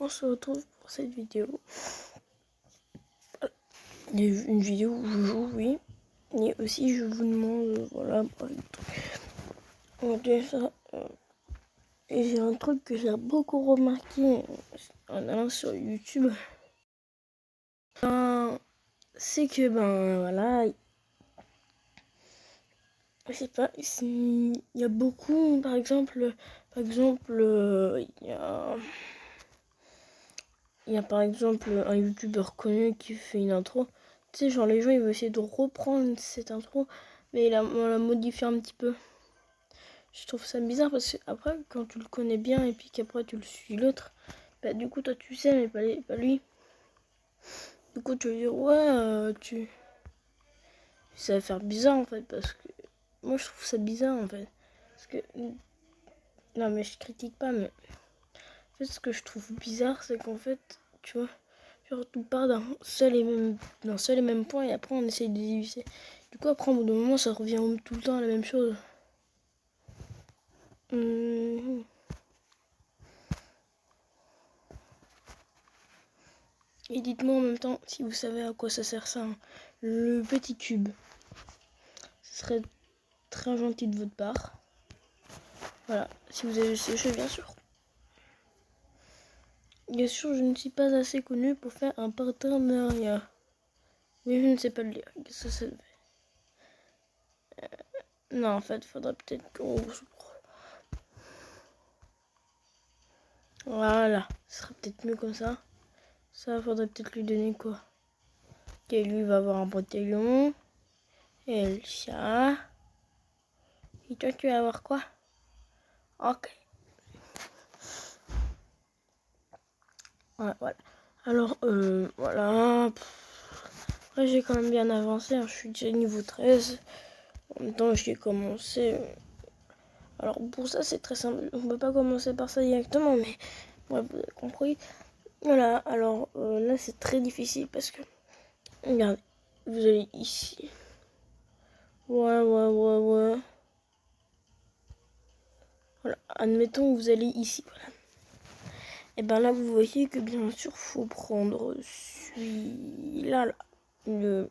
on se retrouve pour cette vidéo. Une vidéo où je joue, oui. Et aussi je vous demande, voilà, on va ça. Et j'ai un truc que j'ai beaucoup remarqué en allant sur YouTube. C'est que voilà, je sais pas, il y a beaucoup, par exemple, il y a par exemple un youtubeur connu qui fait une intro. Tu sais, genre les gens ils vont essayer de reprendre cette intro, mais on la modifie un petit peu. Je trouve ça bizarre parce que après, quand tu le connais bien et puis qu'après tu le suis l'autre, bah du coup toi tu sais mais pas lui. Du coup tu vas dire ouais ça va faire bizarre en fait parce que moi je trouve ça bizarre en fait. Parce que non mais je critique pas mais en fait ce que je trouve bizarre c'est qu'en fait tu vois genre tout part d'un seul et même point et après on essaye de diviser. Du coup après au bout d'un moment ça revient tout le temps à la même chose. Et dites-moi en même temps si vous savez à quoi ça sert ça, hein. Le petit cube. Ce serait très gentil de votre part. Voilà, si vous avez séché bien sûr. Bien sûr, je ne suis pas assez connu pour faire un partenariat. Mais je ne sais pas le lire. Qu'est-ce que ça fait? Non, en fait, faudrait peut-être qu'on... Voilà, ce serait peut-être mieux comme ça. Ça, faudrait peut-être lui donner quoi? Ok, lui va avoir un bretellon. Et le chat. Et toi, tu vas avoir quoi? Ok. Ouais, voilà. Alors, voilà. Après, j'ai quand même bien avancé. Hein. Je suis déjà niveau 13. En même temps, j'ai commencé. Alors, pour ça, c'est très simple. On ne peut pas commencer par ça directement, mais ouais, vous avez compris. Voilà, alors là, c'est très difficile parce que. Regardez, vous allez ici. Ouais. Voilà, admettons que vous allez ici. Voilà. Et ben là, vous voyez que bien sûr, faut prendre celui-là, là, le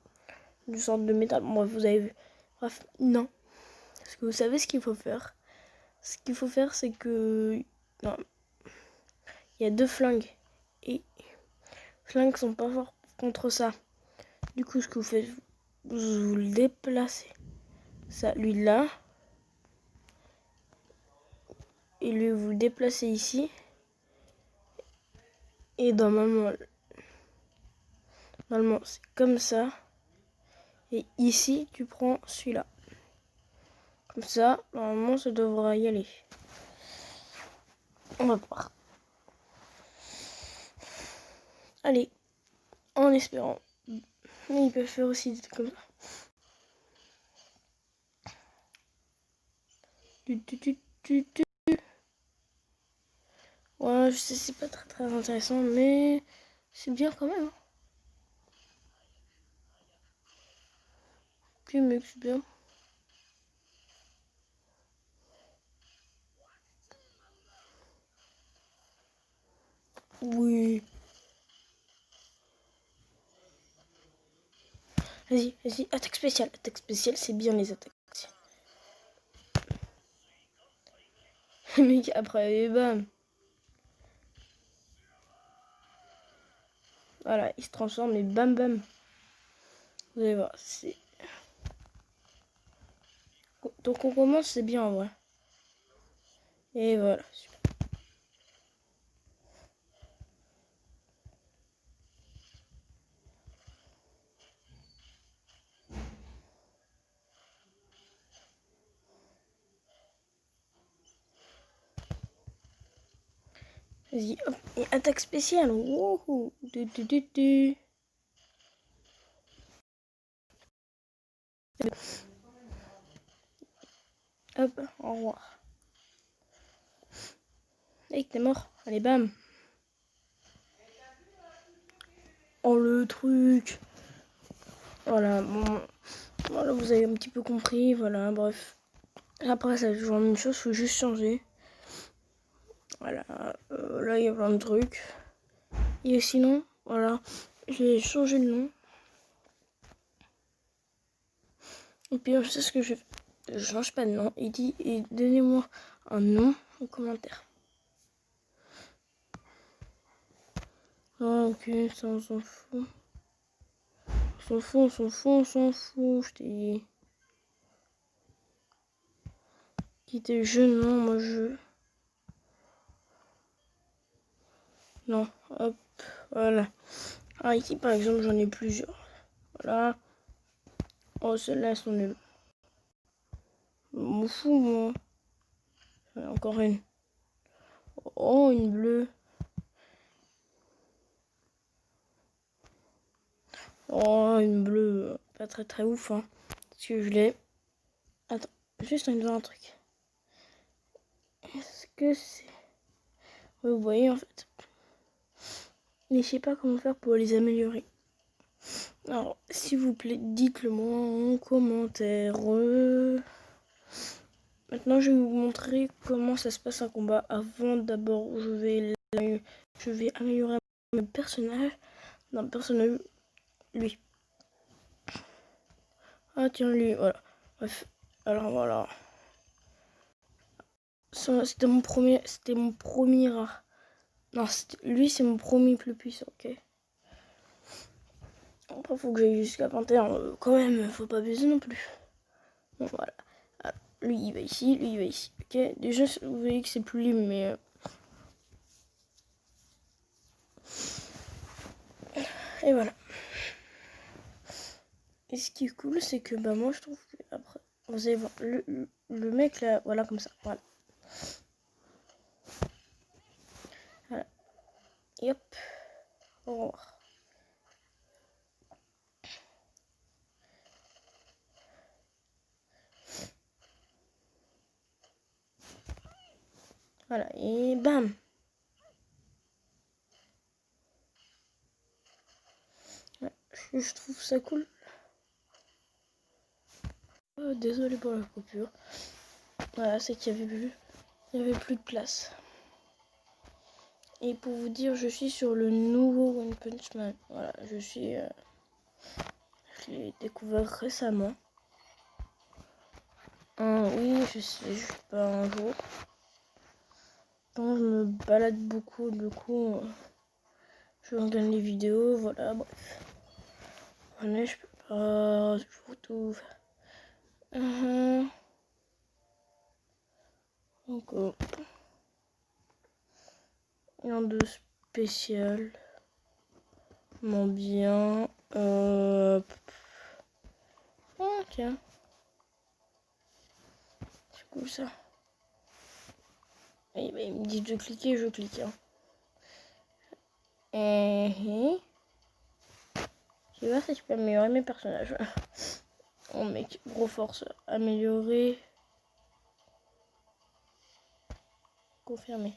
sorte de métal. Bref, vous avez vu. Bref, non. Parce que vous savez ce qu'il faut faire. Ce qu'il faut faire, c'est que... Non. Il y a deux flingues. Et les flingues sont pas forts contre ça. Du coup, ce que vous faites, vous le déplacez. Ça, lui là. Et lui, vous le déplacez ici. Et normalement c'est comme ça. Et ici, tu prends celui-là. Comme ça, normalement, ça devrait y aller. On va voir. Allez, en espérant. Mais ils peuvent faire aussi des trucs comme ça. Ouais, je sais, c'est pas très intéressant, mais c'est bien quand même. Tu mixes bien. Oui. Vas-y, attaque spéciale. Attaque spéciale, c'est bien les attaques. Mec, après, et bam. Voilà, il se transforme et bam bam. Vous allez voir, c'est... Donc on commence, c'est bien en vrai. Et voilà, super. Vas-y, hop, et attaque spéciale. Wouhou. Hop, au revoir. Hey, t'es mort. Allez, bam. Oh, le truc. Voilà, bon. Voilà, vous avez un petit peu compris. Voilà, bref. Après, ça toujours la même chose. Faut juste changer. Voilà. Là, il y a plein de trucs. Et sinon, voilà, j'ai changé de nom. Et puis, je sais ce que je fais. Je change pas de nom. Il dit, et donnez-moi un nom en commentaire. Ah, ok, ça, on s'en fout. On s'en fout, je t'ai dit. Qui était jeune, non, moi je... Non, hop, voilà. Ah, ici par exemple, j'en ai plusieurs. Voilà. Oh, celles-là, elles sont nulles. Je m'en fous, moi. Encore une. Oh, une bleue. Oh, une bleue. Pas très très ouf, hein. Parce que je l'ai. Attends, juste un truc. Est-ce que c'est... Oui, vous voyez, en fait. Mais je sais pas comment faire pour les améliorer. Alors, s'il vous plaît, dites-le moi en commentaire. Maintenant, je vais vous montrer comment ça se passe un combat. Avant, d'abord, je vais améliorer mon personnage. Non, personnage, lui. Ah tiens, lui, voilà. Bref, alors voilà. C'était mon premier rare. Non, lui, c'est mon premier plus puissant, ok. Après, faut que j'aille jusqu'à 21. Quand même, faut pas abuser non plus. Bon, voilà. Alors, lui, il va ici, lui, il va ici. Ok, déjà, vous voyez que c'est plus libre, mais... Et voilà. Et ce qui est cool, c'est que bah, moi, je trouve que après, vous allez voir, le mec là, voilà, comme ça, voilà. Voilà. Et hop, au revoir. Voilà, et bam. Ouais, je trouve ça cool. Désolé pour la coupure. Voilà, c'est qu'il y avait plus de place. Et pour vous dire, je suis sur le nouveau One Punch Man. Voilà, je l'ai découvert récemment. Oui, je sais, je suis pas un jour. Quand je me balade beaucoup, du coup, je regarde les vidéos, voilà, bref. Voilà, je peux pas toujours tout faire. Donc, rien de spécial. Bien. Ah, tiens. C'est cool ça. Et bah, il me dit de cliquer, je clique. Hein. Et... Tu vois, ça, je peux améliorer mes personnages. Oh mec, gros force. Améliorer. Confirmer.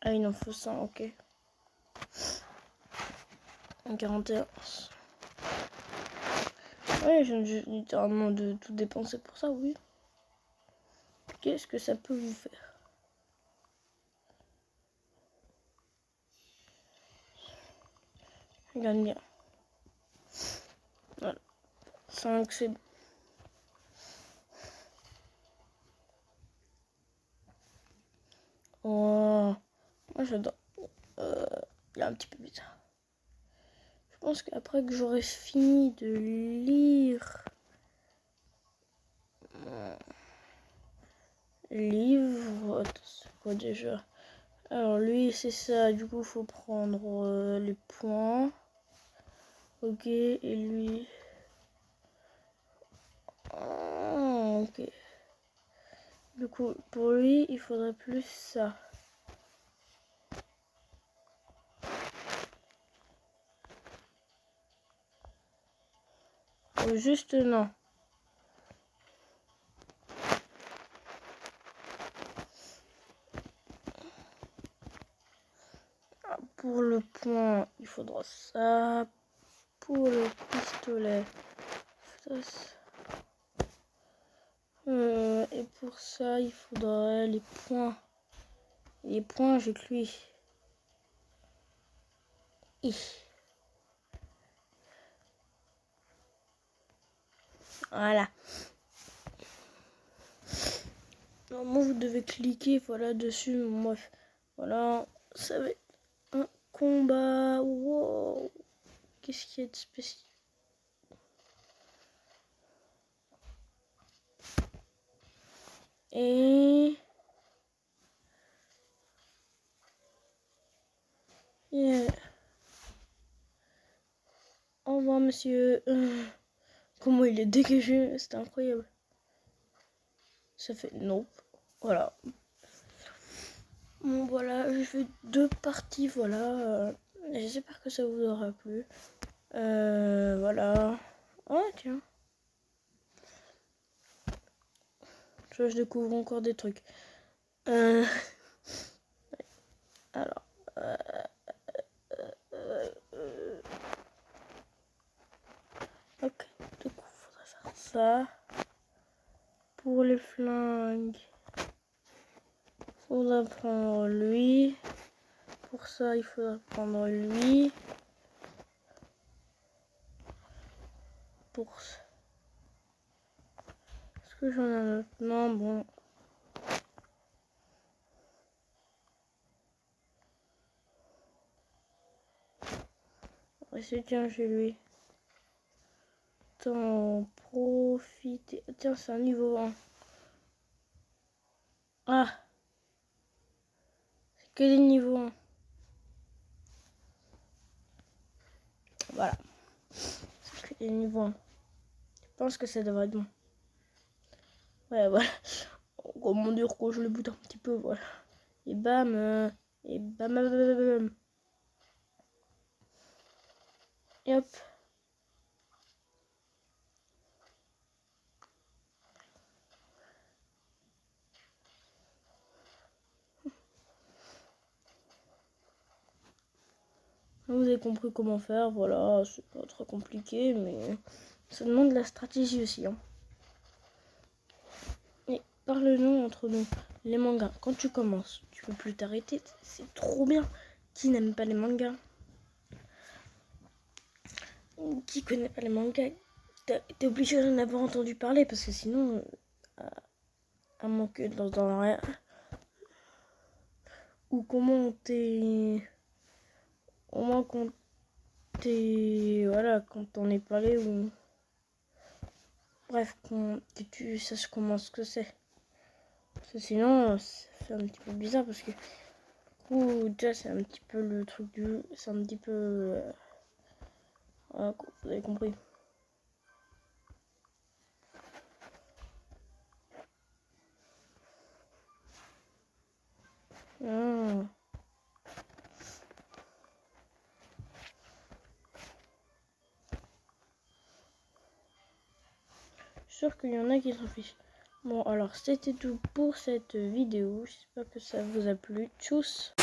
Ah, il en faut 100, ok. 41. Ouais, je viens littéralement de tout dépenser pour ça, oui. Qu'est-ce que ça peut vous faire? Regarde bien. Voilà. 5, c'est bon. Oh, moi j'adore. Il est un petit peu bizarre. Je pense qu'après que j'aurai fini de lire mon livre, c'est quoi déjà? Alors lui c'est ça, du coup faut prendre les points. Ok, et lui... Ah, ok. Du coup, pour lui, il faudrait plus ça. Ou juste non. Pour le point, il faut faudra ça. Pour le pistolet. Et pour ça, il faudrait les points. Les points avec lui. Voilà. Normalement, vous devez cliquer voilà, dessus. Bref, voilà. Ça va être un combat. Wow. Qu'est-ce qu'il y a de spécial? Et... Yeah. Au revoir, monsieur. Comment il est dégagé, c'est incroyable. Ça fait nope. Voilà. Bon, voilà, j'ai fait 2 parties, voilà. J'espère que ça vous aura plu. Voilà. Oh, tiens. Je découvre encore des trucs. Alors. Ok, du coup, faudra faire ça. Pour les flingues, faudra prendre lui. Pour ça, il faudra prendre lui. Pour ça. Est-ce que j'en ai un autre? Non, bon. C'est tiens chez lui. T'en profiter. Tiens, c'est un niveau 1. Ah, c'est que des niveaux 1. Voilà. C'est que des niveaux 1. Je pense que ça devrait être bon. Ouais, voilà. Comment dire que je le boute un petit peu, voilà. Et bam. Et bam, bam, bam, bam. Et hop. Vous avez compris comment faire, voilà, c'est pas très compliqué, mais ça demande de la stratégie aussi. Hein. Et parle-nous entre nous, les mangas, quand tu commences, tu peux plus t'arrêter, c'est trop bien. Qui n'aime pas les mangas? Qui connaît pas les mangas? T'es obligé d'en avoir entendu parler, parce que sinon, à moins que dans rien. Ou comment t'es... Au moins quand t'es... Voilà, quand t'en es parlé, ou... Bref, que tu saches comment ce que c'est. Parce que sinon, c'est un petit peu bizarre parce que déjà c'est un petit peu le truc du... C'est un petit peu... Voilà, vous avez compris. Ah. Je suis sûr qu'il y en a qui s'en fichent. Bon, alors c'était tout pour cette vidéo. J'espère que ça vous a plu. Tchuss!